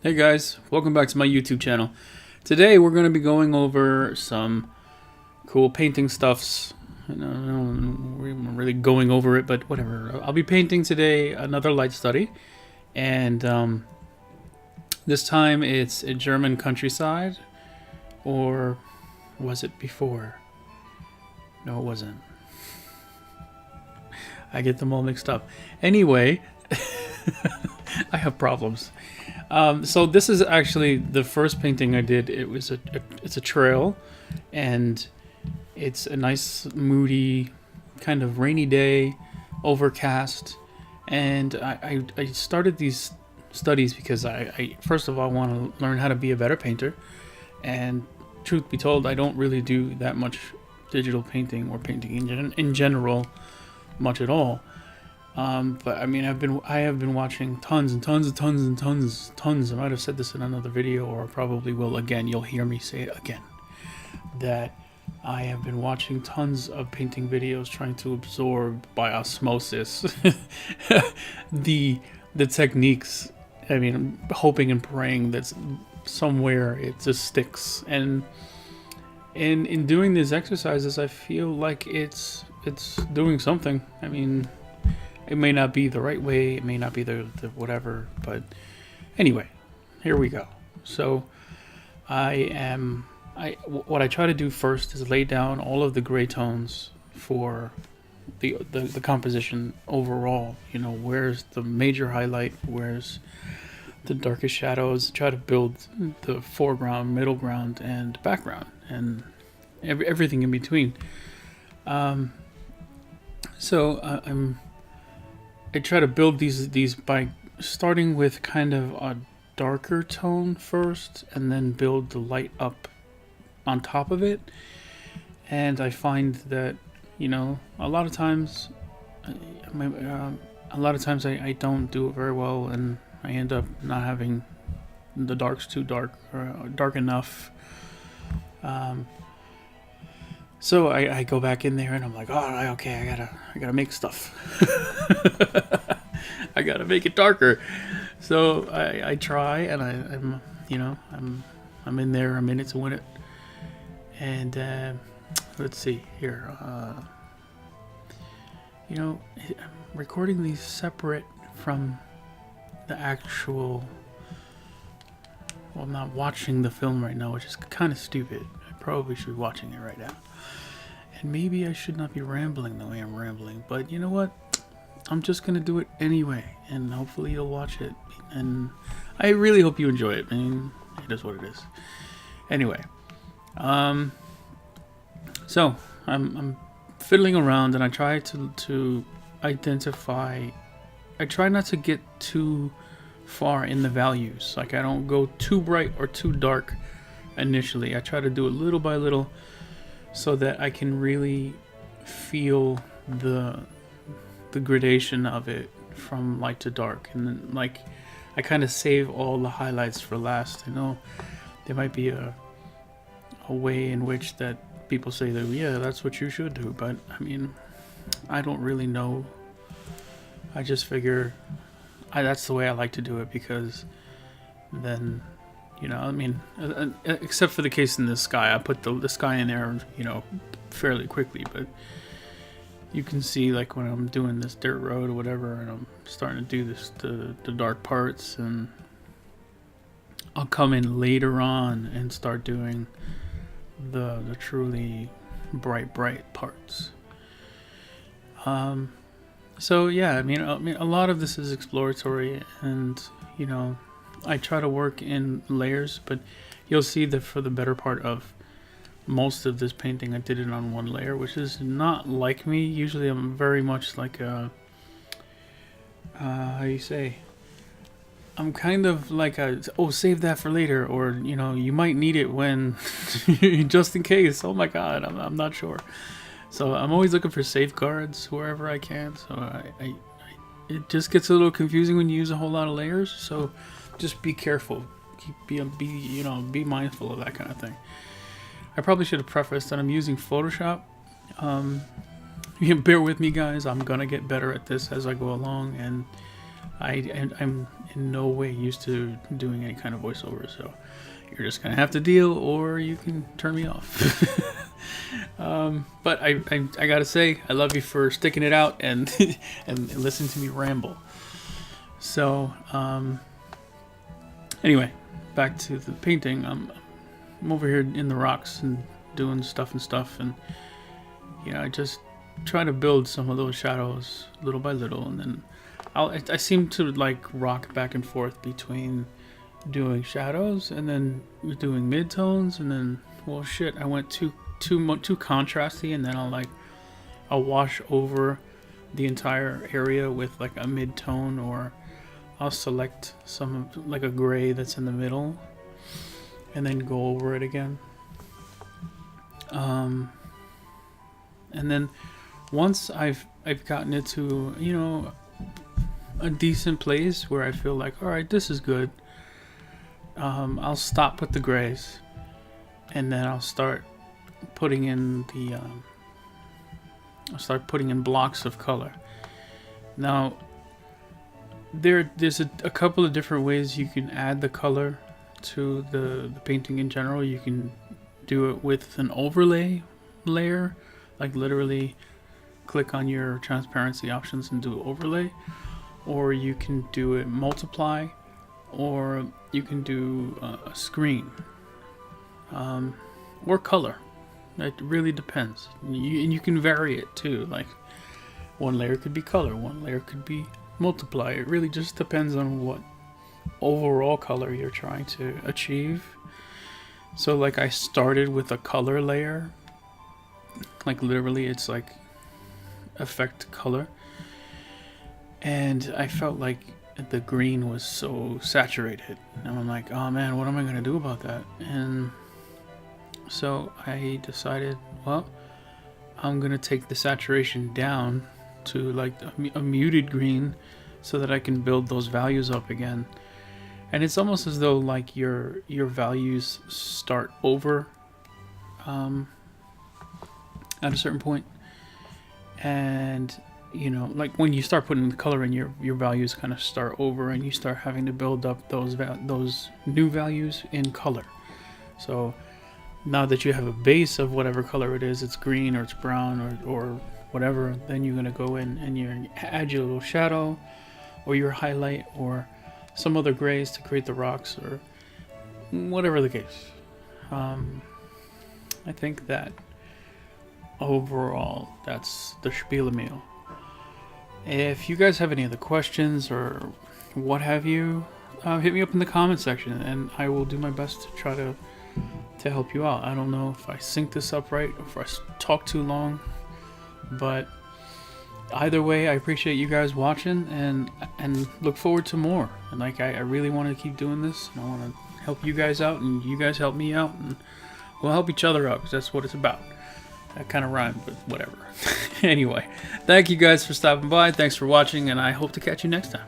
Hey guys, welcome back to my YouTube channel. Today we're going to be going over some cool painting stuffs. We're really going over it, but whatever. I'll be painting today another light study, and this time it's a German countryside, or was it before? No, it wasn't. I get them all mixed up. Anyway, I have problems. So this is actually the first painting I did. It's a trail, and it's a nice moody kind of rainy day, overcast, and I started these studies because I first of all want to learn how to be a better painter, and truth be told, I don't really do that much digital painting or painting in general much at all. But I mean, I have been watching tons and tons and tons and tons. I might have said this in another video, or probably will again. You'll hear me say it again. That I have been watching tons of painting videos, trying to absorb by osmosis the techniques. I mean, I'm hoping and praying that somewhere it just sticks. And in doing these exercises, I feel like it's doing something. I mean, it may not be the right way, it may not be the whatever, but anyway, here we go. So what I try to do first is lay down all of the gray tones for the composition overall. You know, where's the major highlight, where's the darkest shadows, try to build the foreground, middle ground, and background, and everything in between. I try to build these by starting with kind of a darker tone first, and then build the light up on top of it. And I find that, you know, a lot of times I don't do it very well, and I end up not having the darks too dark or dark enough. So I go back in there and I'm like, oh, okay, I gotta make stuff. I gotta make it darker. So I try, and I'm in there. I'm in it to win it. And let's see here. I'm recording these separate from the actual. Well, I'm not watching the film right now, which is kind of stupid. I probably should be watching it right now. And maybe I should not be rambling the way I'm rambling, but you know what? I'm just gonna do it anyway, and hopefully you'll watch it. And I really hope you enjoy it. I mean, it is what it is. Anyway, so I'm fiddling around, and I try to identify. I try not to get too far in the values. Like, I don't go too bright or too dark initially. I try to do it little by little, so that I can really feel the gradation of it from light to dark. And then, like, I kind of save all the highlights for last. I know there might be a way in which that people say that, yeah, that's what you should do, but I mean, I don't really know. I just figure that's the way I like to do it, because then, you know, I mean, except for the case in the sky, I put the sky in there, you know, fairly quickly, but you can see, like, when I'm doing this dirt road or whatever, and I'm starting to do this, the dark parts, and I'll come in later on and start doing the truly bright parts. So yeah, I mean, a lot of this is exploratory, and you know, I try to work in layers, but you'll see that for the better part of most of this painting, I did it on one layer, which is not like me. Usually I'm very much like a, how you say, I'm kind of like a, oh, save that for later, or, you know, you might need it when, just in case, oh my god, I'm not sure. So I'm always looking for safeguards wherever I can, so it just gets a little confusing when you use a whole lot of layers, so just be careful. Be mindful of that kind of thing. I probably should have prefaced that I'm using Photoshop. You can bear with me, guys. I'm gonna get better at this as I go along, and I'm in no way used to doing any kind of voiceover, so you're just gonna have to deal, or you can turn me off. But I gotta say, I love you for sticking it out and and listening to me ramble. So anyway, back to the painting. I'm over here in the rocks and doing stuff, and I just try to build some of those shadows little by little, and then I seem to like rock back and forth between doing shadows and then doing midtones, and then, well, shit, I went too contrasty, and then I'll wash over the entire area with like a mid-tone, or I'll select some like a gray that's in the middle and then go over it again. And then once I've gotten it to a decent place where I feel like, all right, this is good, I'll stop with the grays, and then I'll start putting in blocks of color. Now there's a couple of different ways you can add the color to the painting in general. You can do it with an overlay layer, like literally click on your transparency options and do overlay, or you can do it multiply, or you can do a screen, or color. It really depends. And you can vary it too, like one layer could be color, one layer could be multiply. It really just depends on what overall color you're trying to achieve. So like I started with a color layer, like literally it's like affect color, and I felt like the green was so saturated, and I'm like, oh man, what am I gonna do about that? And so I decided, well, I'm gonna take the saturation down to like a muted green so that I can build those values up again. And it's almost as though like your values start over at a certain point, and like when you start putting the color in, your values kind of start over, and you start having to build up those new values in color. So now that you have a base of whatever color it is, it's green or it's brown or whatever, then you're gonna go in and you add your little shadow or your highlight or some other grays to create the rocks, or whatever the case. I think that overall that's the spiel meal. If you guys have any other questions or what have you, hit me up in the comment section, and I will do my best to try to help you out. I don't know if I sync this up right or if I talk too long, but either way, I appreciate you guys watching and look forward to more. And like I really want to keep doing this, and I want to help you guys out, and you guys help me out, and we'll help each other out, because that's what it's about. That kind of rhymed, but whatever. Anyway, thank you guys for stopping by. Thanks for watching, and I hope to catch you next time.